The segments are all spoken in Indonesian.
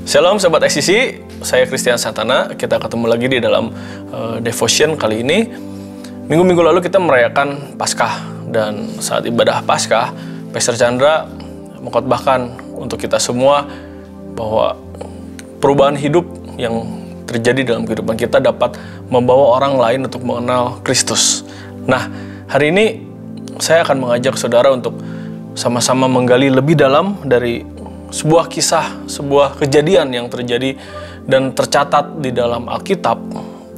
Shalom Sobat XCC, saya Christian Santana. Kita ketemu lagi di dalam devotion kali ini. Minggu-minggu lalu kita merayakan Paskah, dan saat ibadah Paskah, Pastor Chandra mengkhotbahkan untuk kita semua bahwa perubahan hidup yang terjadi dalam kehidupan kita dapat membawa orang lain untuk mengenal Kristus. Nah, hari ini saya akan mengajak saudara untuk sama-sama menggali lebih dalam dari sebuah kisah, sebuah kejadian yang terjadi dan tercatat di dalam Alkitab,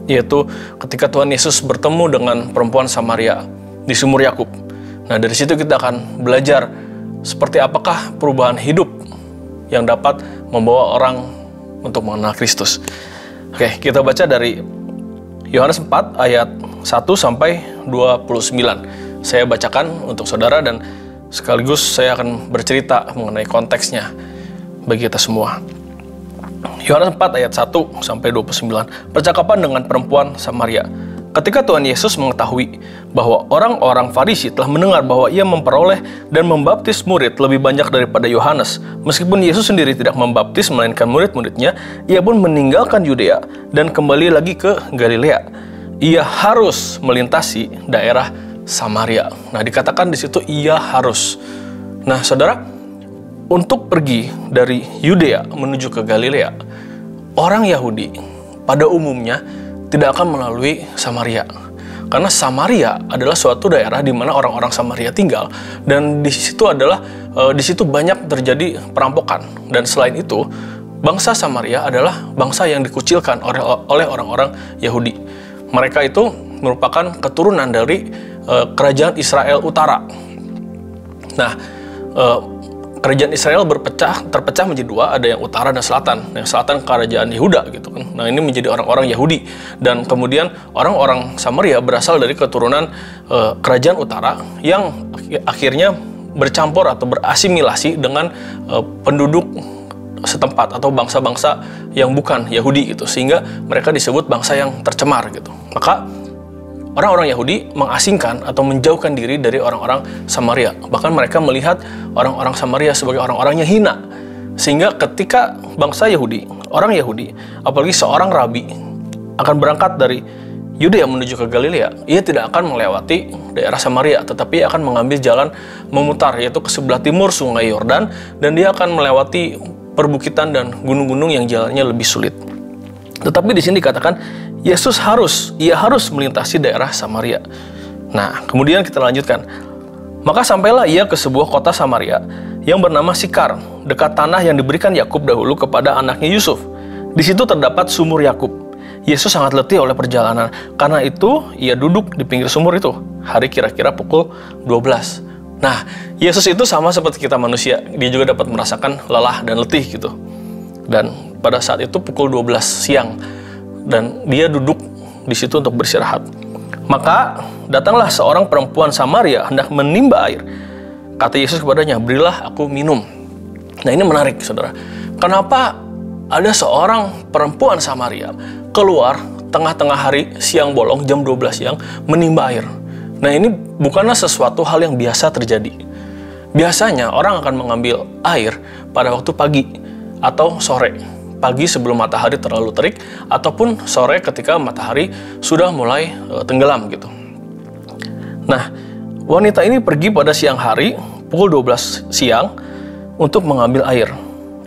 yaitu ketika Tuhan Yesus bertemu dengan perempuan Samaria di Sumur Yakub. Nah, dari situ kita akan belajar seperti apakah perubahan hidup yang dapat membawa orang untuk mengenal Kristus. Oke, kita baca dari Yohanes 4 ayat 1 sampai 29. Saya bacakan untuk saudara dan sekaligus saya akan bercerita mengenai konteksnya bagi kita semua. Yohanes 4 ayat 1 sampai 29. Percakapan dengan perempuan Samaria. Ketika Tuhan Yesus mengetahui bahwa orang-orang Farisi telah mendengar bahwa ia memperoleh dan membaptis murid lebih banyak daripada Yohanes, meskipun Yesus sendiri tidak membaptis melainkan murid-muridnya, ia pun meninggalkan Yudea dan kembali lagi ke Galilea. Ia harus melintasi daerah Samaria. Nah, dikatakan di situ ia harus. Nah, saudara, untuk pergi dari Yudea menuju ke Galilea, orang Yahudi pada umumnya tidak akan melalui Samaria. Karena Samaria adalah suatu daerah di mana orang-orang Samaria tinggal, dan di situ banyak terjadi perampokan. Dan selain itu, bangsa Samaria adalah bangsa yang dikucilkan oleh orang-orang Yahudi. Mereka itu merupakan keturunan dari kerajaan Israel Utara. Nah, kerajaan Israel terpecah menjadi dua, ada yang utara dan selatan. Yang selatan kerajaan Yehuda gitu kan. Nah, ini menjadi orang-orang Yahudi, dan kemudian orang-orang Samaria berasal dari keturunan kerajaan utara yang akhirnya bercampur atau berasimilasi dengan penduduk setempat atau bangsa-bangsa yang bukan Yahudi gitu, sehingga mereka disebut bangsa yang tercemar gitu. Maka orang-orang Yahudi mengasingkan atau menjauhkan diri dari orang-orang Samaria. Bahkan mereka melihat orang-orang Samaria sebagai orang-orang yang hina. Sehingga ketika bangsa Yahudi, orang Yahudi, apalagi seorang rabi, akan berangkat dari Yudea menuju ke Galilea, ia tidak akan melewati daerah Samaria, tetapi ia akan mengambil jalan memutar, yaitu ke sebelah timur Sungai Yordan, dan dia akan melewati perbukitan dan gunung-gunung yang jalannya lebih sulit. Tetapi di sini dikatakan ia harus melintasi daerah Samaria. Nah, kemudian kita lanjutkan. Maka sampailah ia ke sebuah kota Samaria yang bernama Sikar, dekat tanah yang diberikan Yakub dahulu kepada anaknya Yusuf. Di situ terdapat sumur Yakub. Yesus sangat letih oleh perjalanan. Karena itu, ia duduk di pinggir sumur itu. Hari kira-kira pukul 12. Nah, Yesus itu sama seperti kita manusia. Dia juga dapat merasakan lelah dan letih gitu. Dan pada saat itu pukul 12 siang. Dan dia duduk di situ untuk beristirahat. Maka datanglah seorang perempuan Samaria hendak menimba air. Kata Yesus kepadanya, "Berilah aku minum." Nah, ini menarik, saudara. Kenapa ada seorang perempuan Samaria keluar tengah-tengah hari, siang bolong, jam 12 siang, menimba air? Nah, ini bukanlah sesuatu hal yang biasa terjadi. Biasanya orang akan mengambil air pada waktu pagi atau sore. Pagi sebelum matahari terlalu terik, ataupun sore ketika matahari sudah mulai tenggelam gitu. Nah, wanita ini pergi pada siang hari, pukul 12 siang, untuk mengambil air.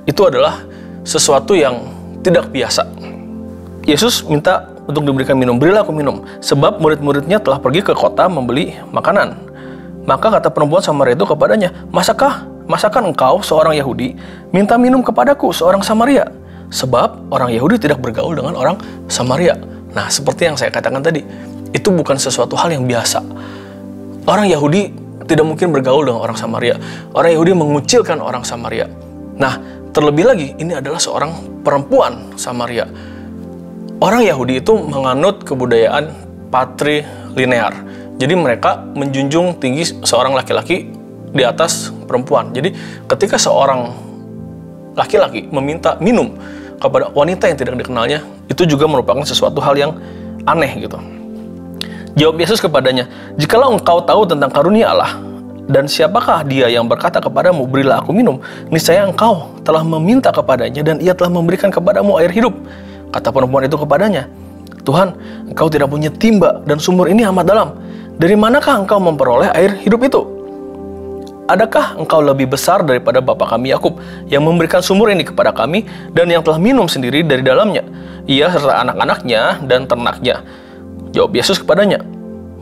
Itu adalah sesuatu yang tidak biasa. Yesus minta untuk diberikan minum. "Berilah aku minum, sebab murid-muridnya telah pergi ke kota membeli makanan." Maka kata perempuan Samaria itu kepadanya, Masakan engkau, seorang Yahudi, minta minum kepadaku, seorang Samaria? Sebab orang Yahudi tidak bergaul dengan orang Samaria. Nah, seperti yang saya katakan tadi, itu bukan sesuatu hal yang biasa. Orang Yahudi tidak mungkin bergaul dengan orang Samaria. Orang Yahudi mengucilkan orang Samaria. Nah, terlebih lagi, ini adalah seorang perempuan Samaria. Orang Yahudi itu menganut kebudayaan patrilinear. Jadi mereka menjunjung tinggi seorang laki-laki di atas perempuan. Jadi ketika seorang laki-laki meminta minum kepada wanita yang tidak dikenalnya, itu juga merupakan sesuatu hal yang aneh gitu. Jawab Yesus kepadanya, "Jikalau engkau tahu tentang karunia Allah Dan siapakah dia yang berkata kepadamu, berilah aku minum? Niscaya engkau telah meminta kepadanya dan ia telah memberikan kepadamu air hidup. Kata perempuan itu kepadanya, Tuhan, engkau tidak punya timba dan sumur ini amat dalam. Dari manakah engkau memperoleh air hidup itu? Adakah engkau lebih besar daripada bapa kami Yakub yang memberikan sumur ini kepada kami dan yang telah minum sendiri dari dalamnya, ia serta anak-anaknya dan ternaknya? Jawab Yesus kepadanya,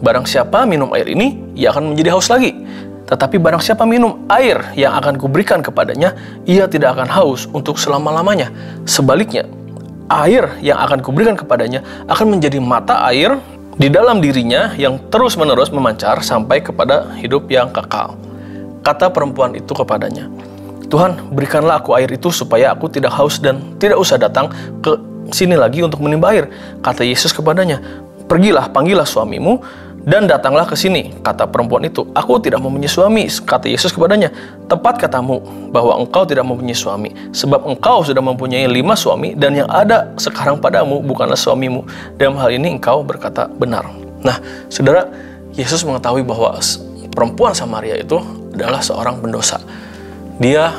barang siapa minum air ini, ia akan menjadi haus lagi. Tetapi barang siapa minum air yang akan kuberikan kepadanya, ia tidak akan haus untuk selama-lamanya. Sebaliknya, air yang akan kuberikan kepadanya akan menjadi mata air di dalam dirinya yang terus-menerus memancar sampai kepada hidup yang kekal. Kata perempuan itu kepadanya, Tuhan, berikanlah aku air itu supaya aku tidak haus dan tidak usah datang ke sini lagi untuk menimba air. Kata Yesus kepadanya, pergilah, panggillah suamimu dan datanglah ke sini. Kata perempuan itu, aku tidak mempunyai suami. Kata Yesus kepadanya, tepat katamu bahwa engkau tidak mempunyai suami, sebab engkau sudah mempunyai 5 suami dan yang ada sekarang padamu bukanlah suamimu. Dalam hal ini engkau berkata benar. Nah, saudara, Yesus mengetahui bahwa perempuan Samaria itu adalah seorang pendosa. Dia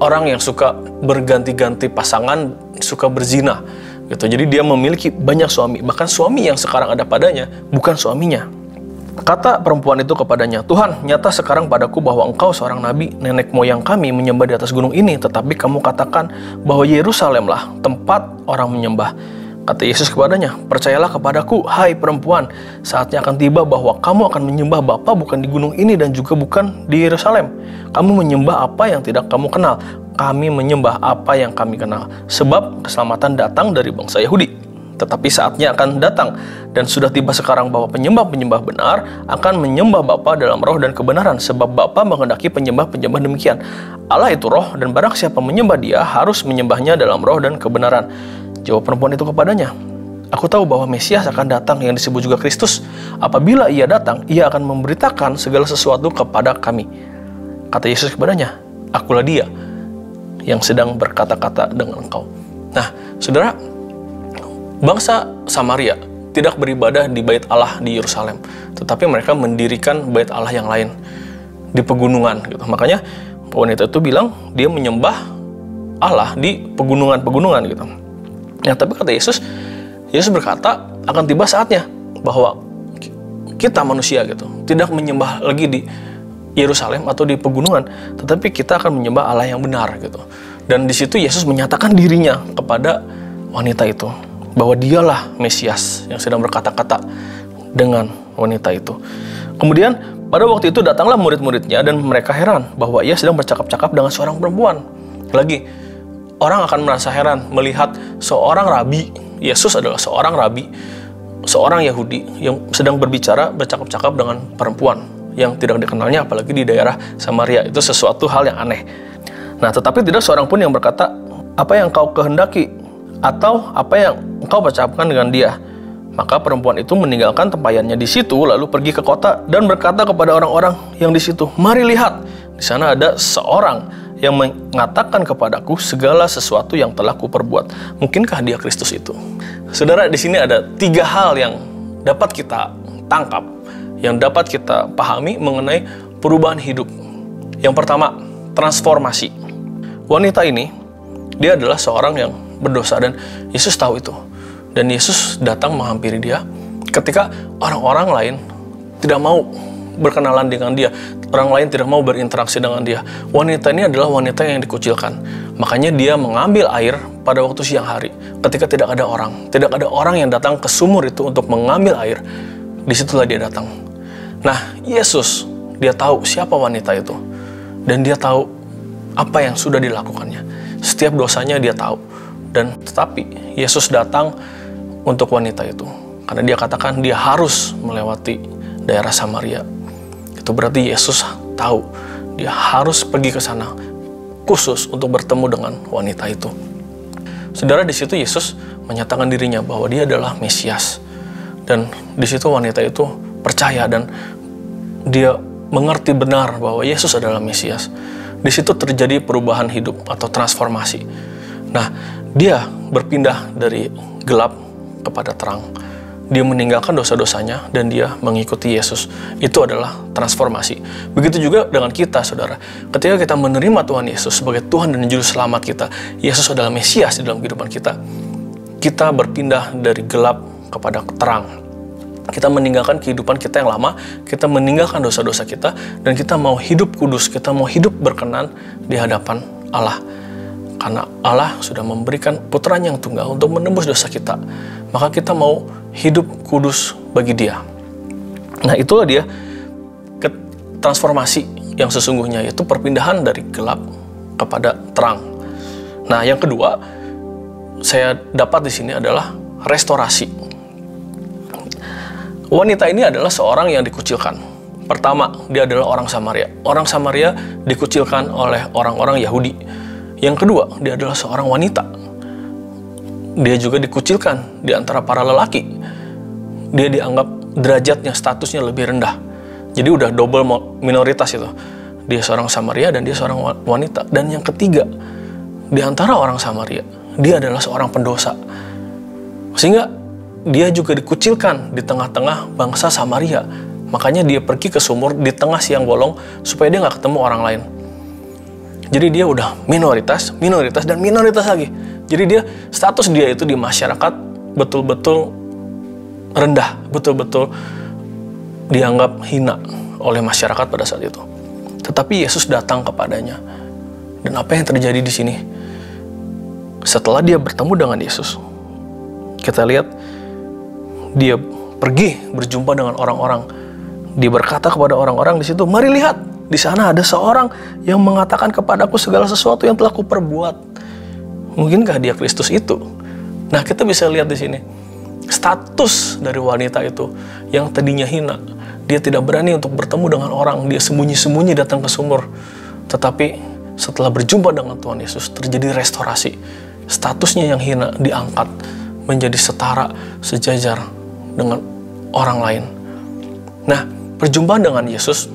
orang yang suka berganti-ganti pasangan, suka berzina gitu. Jadi dia memiliki banyak suami, bahkan suami yang sekarang ada padanya bukan suaminya. Kata perempuan itu kepadanya, Tuhan, nyata sekarang padaku bahwa engkau seorang nabi. Nenek moyang kami menyembah di atas gunung ini, tetapi kamu katakan bahwa Yerusalemlah tempat orang menyembah. Kata Yesus kepadanya, percayalah kepadaku, hai perempuan, saatnya akan tiba bahwa kamu akan menyembah Bapa bukan di gunung ini dan juga bukan di Yerusalem. Kamu menyembah apa yang tidak kamu kenal, kami menyembah apa yang kami kenal. Sebab keselamatan datang dari bangsa Yahudi. Tetapi saatnya akan datang dan sudah tiba sekarang bahwa penyembah-penyembah benar akan menyembah Bapa dalam roh dan kebenaran, sebab Bapa menghendaki penyembah-penyembah demikian. Allah itu roh, dan barang siapa menyembah Dia harus menyembahnya dalam roh dan kebenaran. Jawab perempuan itu kepadanya, aku tahu bahwa Mesias akan datang yang disebut juga Kristus. Apabila ia datang, ia akan memberitakan segala sesuatu kepada kami. Kata Yesus kepadanya, akulah dia yang sedang berkata-kata dengan engkau. Nah, saudara, bangsa Samaria tidak beribadah di bait Allah di Yerusalem, tetapi mereka mendirikan bait Allah yang lain di pegunungan gitu. Makanya wanita itu bilang dia menyembah Allah di pegunungan-pegunungan gitu. Nah, tapi kata Yesus berkata akan tiba saatnya bahwa kita manusia gitu tidak menyembah lagi di Yerusalem atau di pegunungan, tetapi kita akan menyembah Allah yang benar gitu. Dan di situ Yesus menyatakan dirinya kepada wanita itu bahwa dialah Mesias yang sedang berkata-kata dengan wanita itu. Kemudian pada waktu itu datanglah murid-muridnya dan mereka heran bahwa ia sedang bercakap-cakap dengan seorang perempuan. Lagi, orang akan merasa heran melihat seorang rabi, Yesus adalah seorang rabi, seorang Yahudi yang sedang bercakap-cakap dengan perempuan yang tidak dikenalnya, apalagi di daerah Samaria. Itu sesuatu hal yang aneh. Nah, tetapi tidak seorang pun yang berkata, apa yang kau kehendaki, atau apa yang engkau percakapkan dengan dia. Maka perempuan itu meninggalkan tempayannya di situ, lalu pergi ke kota dan berkata kepada orang-orang yang di situ, mari lihat, di sana ada seorang yang mengatakan kepadaku segala sesuatu yang telah kuperbuat. Mungkinkah dia Kristus itu? Saudara, di sini ada 3 hal yang dapat kita tangkap, yang dapat kita pahami mengenai perubahan hidup. Yang pertama, transformasi. Wanita ini, dia adalah seorang yang berdosa dan Yesus tahu itu. Dan Yesus datang menghampiri dia ketika orang-orang lain tidak mau berkenalan dengan dia, orang lain tidak mau berinteraksi dengan dia. Wanita ini adalah wanita yang dikucilkan. Makanya dia mengambil air pada waktu siang hari ketika tidak ada orang yang datang ke sumur itu untuk mengambil air. Disitulah dia datang. Nah, Yesus, dia tahu siapa wanita itu dan dia tahu apa yang sudah dilakukannya. Setiap dosanya dia tahu. Dan tetapi Yesus datang untuk wanita itu karena dia katakan dia harus melewati daerah Samaria. Itu berarti Yesus tahu dia harus pergi ke sana khusus untuk bertemu dengan wanita itu. Saudara, di situ Yesus menyatakan dirinya bahwa dia adalah Mesias. Dan di situ wanita itu percaya dan dia mengerti benar bahwa Yesus adalah Mesias. Di situ terjadi perubahan hidup atau transformasi. Nah, dia berpindah dari gelap kepada terang. dia meninggalkan dosa-dosanya dan dia mengikuti Yesus. Itu adalah transformasi. Begitu juga dengan kita, saudara. Ketika kita menerima Tuhan Yesus sebagai Tuhan dan Juru Selamat kita, Yesus adalah Mesias di dalam kehidupan kita. Kita berpindah dari gelap kepada terang. Kita meninggalkan kehidupan kita yang lama, kita meninggalkan dosa-dosa kita, dan kita mau hidup kudus, kita mau hidup berkenan di hadapan Allah. Karena Allah sudah memberikan putranya yang tunggal untuk menembus dosa kita, maka kita mau hidup kudus bagi Dia. Nah, itulah dia transformasi yang sesungguhnya, yaitu perpindahan dari gelap kepada terang. Nah, yang kedua saya dapat di sini adalah restorasi. Wanita ini adalah seorang yang dikucilkan. Pertama, dia adalah orang Samaria. Orang Samaria dikucilkan oleh orang-orang Yahudi. Yang kedua, dia adalah seorang wanita. Dia juga dikucilkan di antara para lelaki. Dia dianggap derajatnya, statusnya lebih rendah. Jadi udah double minoritas itu. Dia seorang Samaria dan dia seorang wanita. Dan yang ketiga, di antara orang Samaria, dia adalah seorang pendosa. Sehingga dia juga dikucilkan di tengah-tengah bangsa Samaria. Makanya dia pergi ke sumur di tengah siang bolong supaya dia nggak ketemu orang lain. Jadi dia udah minoritas, dan minoritas lagi. Jadi dia, status dia itu di masyarakat betul-betul rendah, betul-betul dianggap hina oleh masyarakat pada saat itu. Tetapi Yesus datang kepadanya. Dan apa yang terjadi di sini? Setelah dia bertemu dengan Yesus, kita lihat dia pergi berjumpa dengan orang-orang. Dia berkata kepada orang-orang di situ, "Mari lihat, di sana ada seorang yang mengatakan kepadaku segala sesuatu yang telah kuperbuat." Mungkinkah dia Kristus itu? Nah, kita bisa lihat di sini status dari wanita itu yang tadinya hina. Dia tidak berani untuk bertemu dengan orang. Dia sembunyi-sembunyi datang ke sumur. Tetapi setelah berjumpa dengan Tuhan Yesus, terjadi restorasi. Statusnya yang hina diangkat menjadi setara, sejajar dengan orang lain. Nah, perjumpaan dengan Yesus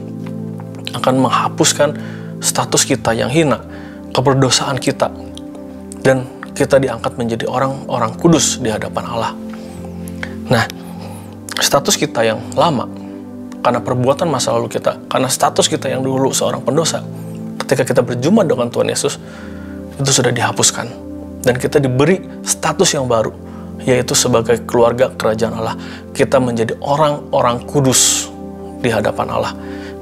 akan menghapuskan status kita yang hina, keberdosaan kita, dan kita diangkat menjadi orang-orang kudus di hadapan Allah. Nah, status kita yang lama, karena perbuatan masa lalu kita, karena status kita yang dulu seorang pendosa, ketika kita berjumpa dengan Tuhan Yesus, itu sudah dihapuskan. Dan kita diberi status yang baru, yaitu sebagai keluarga kerajaan Allah. Kita menjadi orang-orang kudus di hadapan Allah.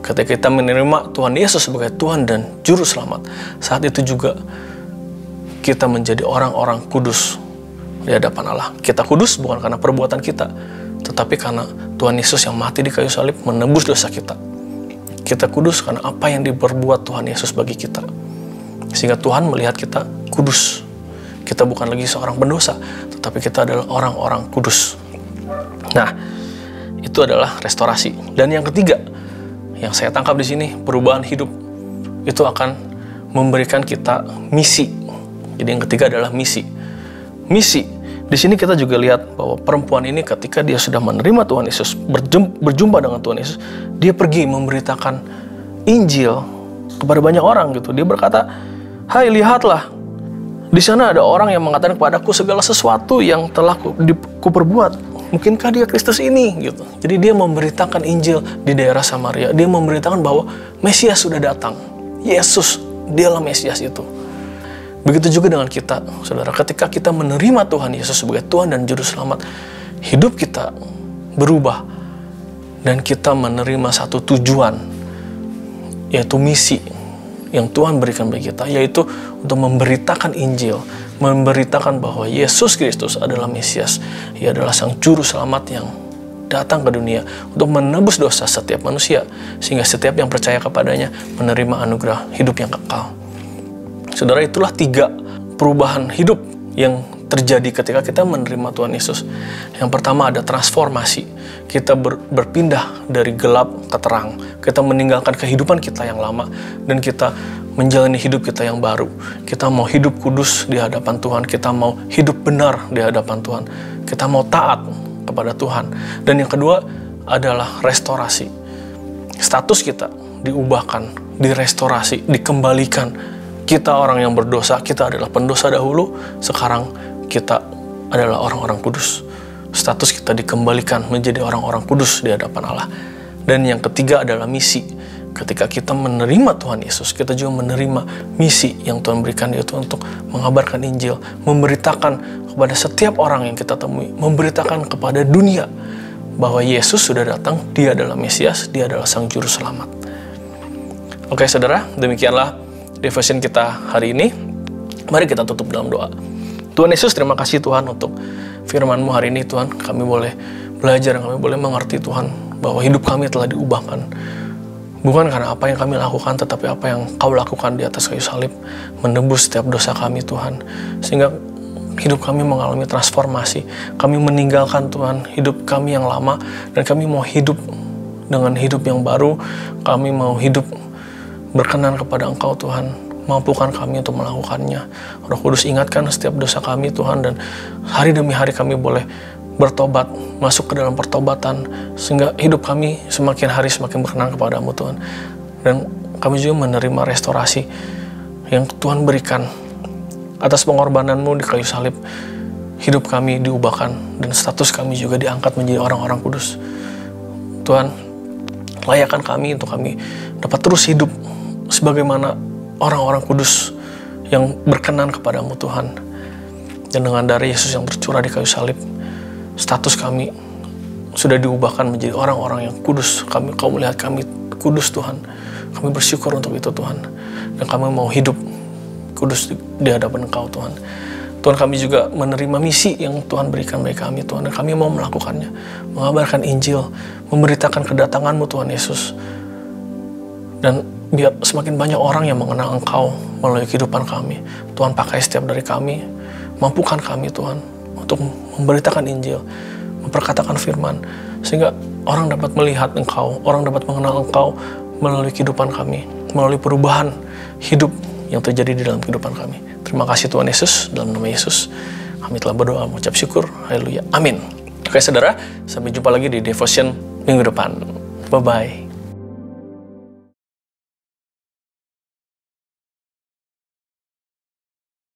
Ketika kita menerima Tuhan Yesus sebagai Tuhan dan Juru Selamat, saat itu juga kita menjadi orang-orang kudus di hadapan Allah. Kita kudus bukan karena perbuatan kita, tetapi karena Tuhan Yesus yang mati di kayu salib menebus dosa kita. Kita kudus karena apa yang diperbuat Tuhan Yesus bagi kita. Sehingga Tuhan melihat kita kudus. Kita bukan lagi seorang pendosa, tetapi kita adalah orang-orang kudus. Nah, itu adalah restorasi. Dan yang ketiga, yang saya tangkap di sini, perubahan hidup itu akan memberikan kita misi. Jadi yang ketiga adalah misi. Misi. Di sini kita juga lihat bahwa perempuan ini ketika dia sudah menerima Tuhan Yesus, berjumpa dengan Tuhan Yesus, dia pergi memberitakan Injil kepada banyak orang gitu. Dia berkata, "Hai, lihatlah, di sana ada orang yang mengatakan kepadaku segala sesuatu yang telah kuperbuat. Mungkinkah dia Kristus ini?" Gitu. Jadi dia memberitakan Injil di daerah Samaria. Dia memberitakan bahwa Mesias sudah datang. Yesus, dialah Mesias itu. Begitu juga dengan kita, saudara. Ketika kita menerima Tuhan Yesus sebagai Tuhan dan Juru Selamat, hidup kita berubah. Dan kita menerima satu tujuan, yaitu misi yang Tuhan berikan bagi kita, yaitu untuk memberitakan Injil, memberitakan bahwa Yesus Kristus adalah Mesias. Ia adalah Sang Juru Selamat yang datang ke dunia untuk menebus dosa setiap manusia, sehingga setiap yang percaya kepadanya menerima anugerah hidup yang kekal. Saudara, itulah 3 perubahan hidup yang terjadi ketika kita menerima Tuhan Yesus. Yang pertama ada transformasi. Kita berpindah dari gelap ke terang. Kita meninggalkan kehidupan kita yang lama dan kita menjalani hidup kita yang baru. Kita mau hidup kudus di hadapan Tuhan. Kita mau hidup benar di hadapan Tuhan. Kita mau taat kepada Tuhan. Dan yang kedua adalah restorasi. Status kita diubahkan, direstorasi, dikembalikan. Kita orang yang berdosa, kita adalah pendosa dahulu, sekarang kita adalah orang-orang kudus. status kita dikembalikan menjadi orang-orang kudus di hadapan Allah. Dan yang ketiga adalah misi. Ketika kita menerima Tuhan Yesus, kita juga menerima misi yang Tuhan berikan, yaitu untuk mengabarkan Injil, memberitakan kepada setiap orang yang kita temui, memberitakan kepada dunia bahwa Yesus sudah datang, Dia adalah Mesias, Dia adalah Sang Juru Selamat. Oke saudara, demikianlah devotion kita hari ini. Mari kita tutup dalam doa. Tuhan Yesus, terima kasih Tuhan untuk firman-Mu hari ini Tuhan. Kami boleh belajar, kami boleh mengerti Tuhan, bahwa hidup kami telah diubahkan. Bukan karena apa yang kami lakukan, tetapi apa yang Kau lakukan di atas kayu salib, menebus setiap dosa kami Tuhan. Sehingga hidup kami mengalami transformasi. Kami meninggalkan Tuhan hidup kami yang lama, dan kami mau hidup dengan hidup yang baru. Kami mau hidup berkenan kepada Engkau Tuhan. Mampukan kami untuk melakukannya. Roh Kudus, ingatkan setiap dosa kami Tuhan, dan hari demi hari kami boleh bertobat, masuk ke dalam pertobatan, sehingga hidup kami semakin hari semakin berkenan kepadamu Tuhan. Dan kami juga menerima restorasi yang Tuhan berikan atas pengorbanan-Mu di kayu salib. Hidup kami diubahkan, dan status kami juga diangkat menjadi orang-orang kudus. Tuhan, layakkan kami untuk kami dapat terus hidup sebagaimana orang-orang kudus yang berkenan kepadamu Tuhan. Dan dengan darah Yesus yang tercurah di kayu salib, status kami sudah diubahkan menjadi orang-orang yang kudus. Kau melihat kami kudus Tuhan. Kami bersyukur untuk itu Tuhan. Dan kami mau hidup kudus di hadapan Engkau Tuhan. Tuhan, kami juga menerima misi yang Tuhan berikan bagi kami Tuhan. Dan kami mau melakukannya. Mengabarkan Injil, memberitakan kedatangan-Mu Tuhan Yesus. Dan biar semakin banyak orang yang mengenal Engkau melalui kehidupan kami. Tuhan, pakai setiap dari kami. Mampukan kami Tuhan untuk memberitakan Injil, memperkatakan firman, sehingga orang dapat melihat Engkau, orang dapat mengenal Engkau melalui kehidupan kami, melalui perubahan hidup yang terjadi di dalam kehidupan kami. Terima kasih Tuhan Yesus, dalam nama Yesus kami telah berdoa, mengucap syukur, haleluya, amin. Oke saudara, sampai jumpa lagi di devotion minggu depan. Bye-bye.